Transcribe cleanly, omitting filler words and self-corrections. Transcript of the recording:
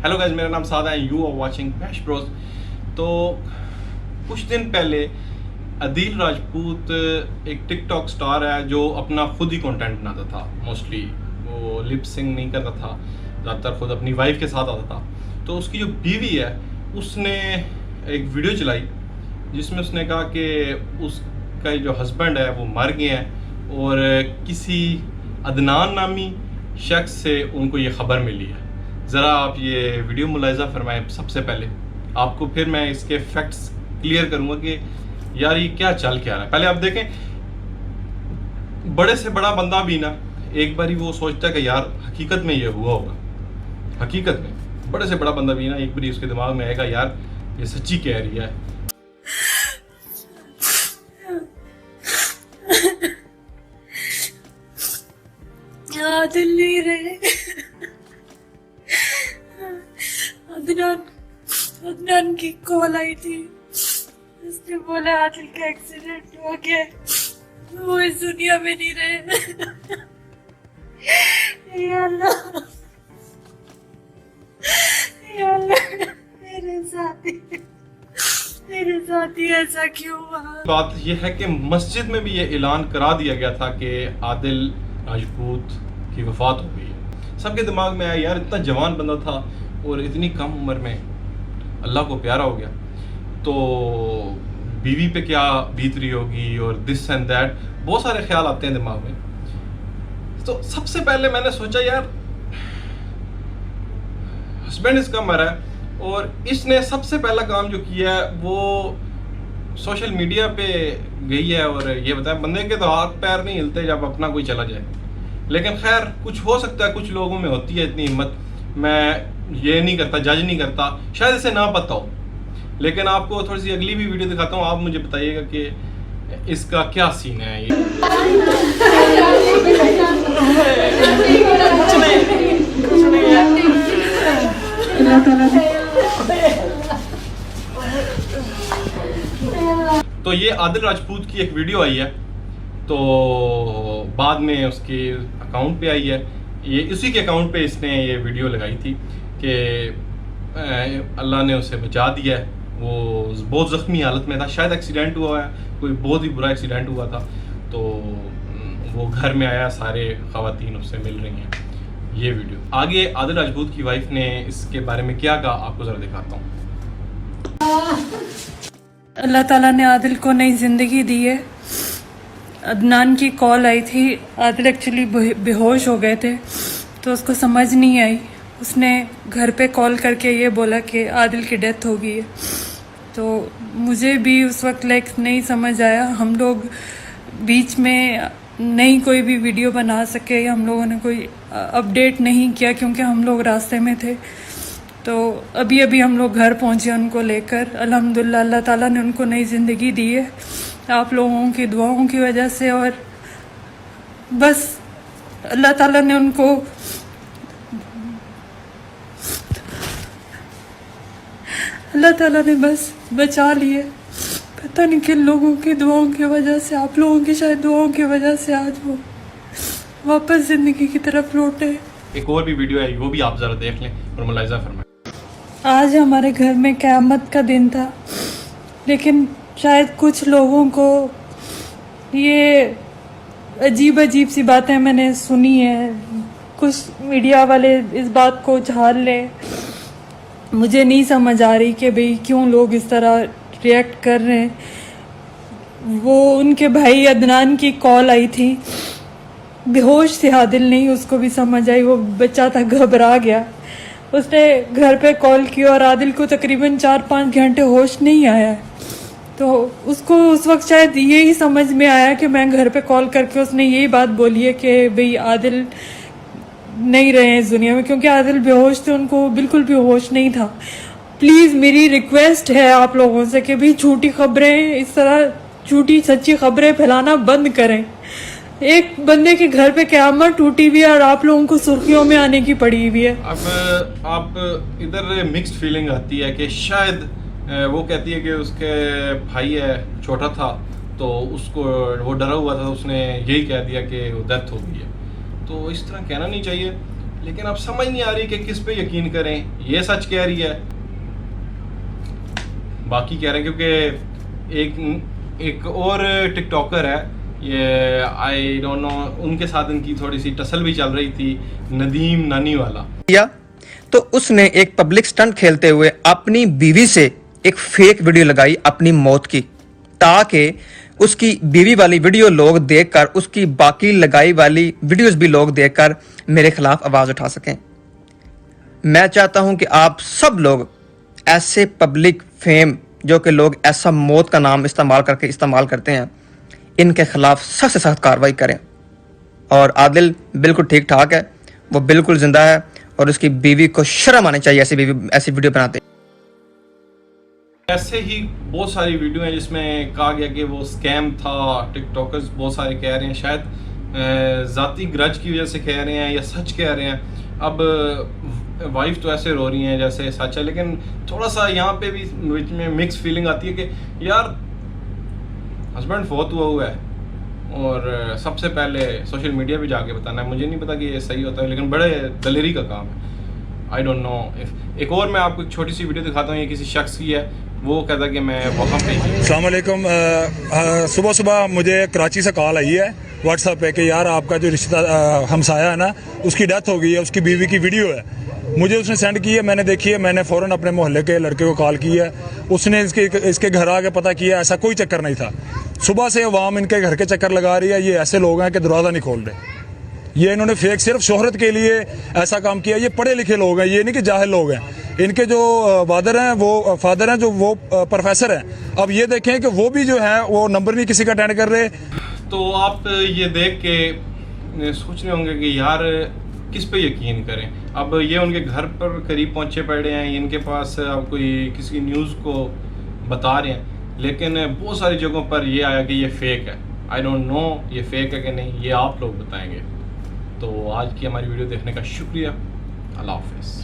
Hello guys, मेरा नाम सादा है, you are watching Bash Bros. तो कुछ दिन पहले आदिल राजपूत एक टिकटॉक स्टार है जो अपना खुद ही कंटेंट बनाता था। मोस्टली वो लिप सिंग नहीं करता था, ज़्यादातर खुद अपनी वाइफ के साथ आता था। तो उसकी जो बीवी है उसने एक वीडियो चलाई जिसमें उसने कहा कि उसका जो हस्बैंड है वो मर गए हैं और किसी अदनान नामी शख्स से उनको ये ख़बर मिली है। ज़रा आप ये वीडियो मुलाहिज़ा फरमाएं सबसे पहले, आपको फिर मैं इसके फैक्ट्स क्लियर करूँगा कि यार ये क्या चल क्या रहा है। पहले आप देखें, बड़े से बड़ा बंदा भी ना एक बारी वो सोचता है कि यार हकीकत में ये हुआ होगा। हकीकत में बड़े से बड़ा बंदा भी ना एक बारी उसके दिमाग में आएगा यार ये सच्ची कह रही है। आदिल नहीं रहे। अदनान की कॉल आई थी, उसने बोला आदिल का एक्सीडेंट हो गया, वो इस दुनिया में नहीं रहे। या अल्लाह, या अल्लाह, मेरे साथ ही ऐसा क्यों हुआ? बात यह है कि मस्जिद में भी ये ऐलान करा दिया गया था कि आदिल राजपूत की वफात हो गई है। सबके दिमाग में आया यार इतना जवान बंदा था और इतनी कम उम्र में अल्लाह को प्यारा हो गया, तो बीवी पे क्या बीत रही होगी और दिस एंड दैट, बहुत सारे ख्याल आते हैं दिमाग में। तो सबसे पहले मैंने सोचा यार हस्बैंड इसका मरा है और इसने सबसे पहला काम जो किया है वो सोशल मीडिया पे गई है और ये बताया, बंदे के तो हाथ पैर नहीं हिलते जब अपना कोई चला जाए। लेकिन खैर कुछ हो सकता है, कुछ लोगों में होती है इतनी हिम्मत। मैं ये नहीं करता, जज नहीं करता, शायद इसे ना पता हो। लेकिन आपको थोड़ी सी अगली भी वीडियो दिखाता हूँ, आप मुझे बताइएगा कि इसका क्या सीन है। ये तो ये आदिल राजपूत की एक वीडियो आई है, तो बाद में उसके अकाउंट पे आई है। ये इसी के अकाउंट पे इसने ये वीडियो लगाई थी कि अल्लाह ने उसे बचा दिया है। वो बहुत ज़ख्मी हालत में था, शायद एक्सीडेंट हुआ है, कोई बहुत ही बुरा एक्सीडेंट हुआ था। तो वो घर में आया, सारे ख़वातीन उससे मिल रही हैं। ये वीडियो आगे आदिल राजपूत की वाइफ ने इसके बारे में क्या कहा आपको ज़रा दिखाता हूँ। अल्लाह ताला ने आदिल को नई ज़िंदगी दी है। अदनान की कॉल आई थी, आदिल एक्चुअली बेहोश हो गए थे तो उसको समझ नहीं आई। उसने घर पे कॉल करके ये बोला कि आदिल की डेथ हो गई है। तो मुझे भी उस वक्त नहीं समझ आया। हम लोग बीच में नहीं कोई भी वीडियो बना सके, हम लोगों ने कोई अपडेट नहीं किया क्योंकि हम लोग रास्ते में थे। तो अभी अभी हम लोग घर पहुंचे उनको लेकर। अल्हम्दुलिल्लाह अल्लाह ताला ने उनको नई ज़िंदगी दी है आप लोगों की दुआओं की वजह से, और बस अल्लाह ताला ने उनको बस बचा लिए। पता नहीं किन लोगों की दुआओं की वजह से, आप लोगों की शायद दुआओं की वजह से आज वो वापस ज़िंदगी की तरफ लौटे। एक और भी वीडियो है, वो भी आप ज़रा देख लें और मुलाहिज़ा फरमाएं। आज हमारे घर में क़यामत का दिन था, लेकिन शायद कुछ लोगों को ये अजीब सी बातें मैंने सुनी है, कुछ मीडिया वाले इस बात को झाड़ ले। मुझे नहीं समझ आ रही कि भाई क्यों लोग इस तरह रिएक्ट कर रहे हैं। वो उनके भाई अदनान की कॉल आई थी, बेहोश थे आदिल, नहीं उसको भी समझ आई, वो बच्चा था, घबरा गया। उसने घर पे कॉल की और आदिल को तकरीबन 4-5 घंटे होश नहीं आया। तो उसको उस वक्त शायद यही समझ में आया कि मैं घर पे कॉल करके उसने यही बात बोली है कि भाई आदिल नहीं रहे इस दुनिया में, क्योंकि आदिल बेहोश थे, उनको बिल्कुल भी होश नहीं था। प्लीज़ मेरी रिक्वेस्ट है आप लोगों से कि भाई झूठी खबरें, इस तरह झूठी सच्ची खबरें फैलाना बंद करें। एक बंदे के घर पे क़यामत टूटी हुई है और आप लोगों को सुर्खियों में आने की पड़ी हुई है। अब आप इधर मिक्स्ड फीलिंग आती है कि शायद वो कहती है कि उसके भाई है, छोटा था, तो उसको वो डरा हुआ था, उसने यही कह दिया कि वो डेथ हो गई है। तो इस तरह कहना नहीं चाहिए। लेकिन अब समझ नहीं आ रही कि किस पे यकीन करें। ये सच कह रही है, बाकी कह रहे हैं, क्योंकि एक और टिकटॉकर है, ये आई डोंट नो, उनके साथ इनकी थोड़ी सी टसल भी चल रही थी, नदीम नानी वाला। तो उसने एक पब्लिक स्टंट खेलते हुए अपनी बीवी से एक फेक वीडियो लगाई अपनी मौत की, ताकि उसकी बीवी वाली वीडियो लोग देखकर, उसकी बाकी लगाई वाली वीडियोस भी लोग देखकर मेरे खिलाफ आवाज उठा सकें। मैं चाहता हूं कि आप सब लोग ऐसे पब्लिक फेम जो कि लोग ऐसा मौत का नाम इस्तेमाल करते हैं, इनके खिलाफ सख्त से सख्त कार्रवाई करें। और आदिल बिल्कुल ठीक ठाक है, वो बिल्कुल जिंदा है और उसकी बीवी को शर्म आनी चाहिए ऐसी वीडियो बनाते। ऐसे ही बहुत सारी वीडियो हैं जिसमें कहा गया कि वो स्कैम था। टिकटॉकर्स बहुत सारे कह रहे हैं, शायद ज़ाती ग्रज की वजह से कह रहे हैं या सच कह रहे हैं। अब वाइफ तो ऐसे रो रही हैं जैसे सच है, लेकिन थोड़ा सा यहाँ पे भी बीच में मिक्स फीलिंग आती है कि यार हस्बैंड फौत हुआ है और सबसे पहले सोशल मीडिया पे जाके बताना है। मुझे नहीं पता कि ये सही होता है, लेकिन बड़े दलेरी का काम है। I don't know. एक और मैं आपको एक छोटी सी वीडियो दिखाता हूँ, ये किसी शख्स की है। वो कहता कि मैं वहाँ पे। अस्सलाम वालेकुम। सुबह सुबह मुझे कराची से कॉल आई है व्हाट्सएप पे कि यार आपका जो रिश्ता हमसाया है ना, उसकी डेथ हो गई है, उसकी बीवी की वीडियो है। मुझे उसने सेंड की है, मैंने देखी है। मैंने फ़ौरन अपने मोहल्ले के लड़के को कॉल की है, उसने इसके घर आके पता किया। ऐसा कोई चक्कर नहीं था। सुबह से अवाम इनके घर के चक्कर लगा रही है। ये ऐसे लोग हैं कि दरवाज़ा नहीं खोल रहे। ये इन्होंने फेक सिर्फ शोहरत के लिए ऐसा काम किया। ये पढ़े लिखे लोग हैं, ये नहीं कि जाहिल लोग हैं। इनके जो फादर हैं जो वो प्रोफेसर हैं। अब ये देखें कि वो भी जो है वो नंबर नहीं किसी का अटेंड कर रहे। तो आप ये देख के सोच रहे होंगे कि यार किस पे यकीन करें। अब ये उनके घर पर करीब पहुंचे पड़े हैं, इनके पास अब कोई किसी न्यूज़ को बता रहे हैं, लेकिन बहुत सारी जगहों पर ये आया कि ये फेक है। आई डोंट नो ये फेक है कि नहीं, ये आप लोग बताएंगे। तो आज की हमारी वीडियो देखने का शुक्रिया। अल्लाह हाफिज़।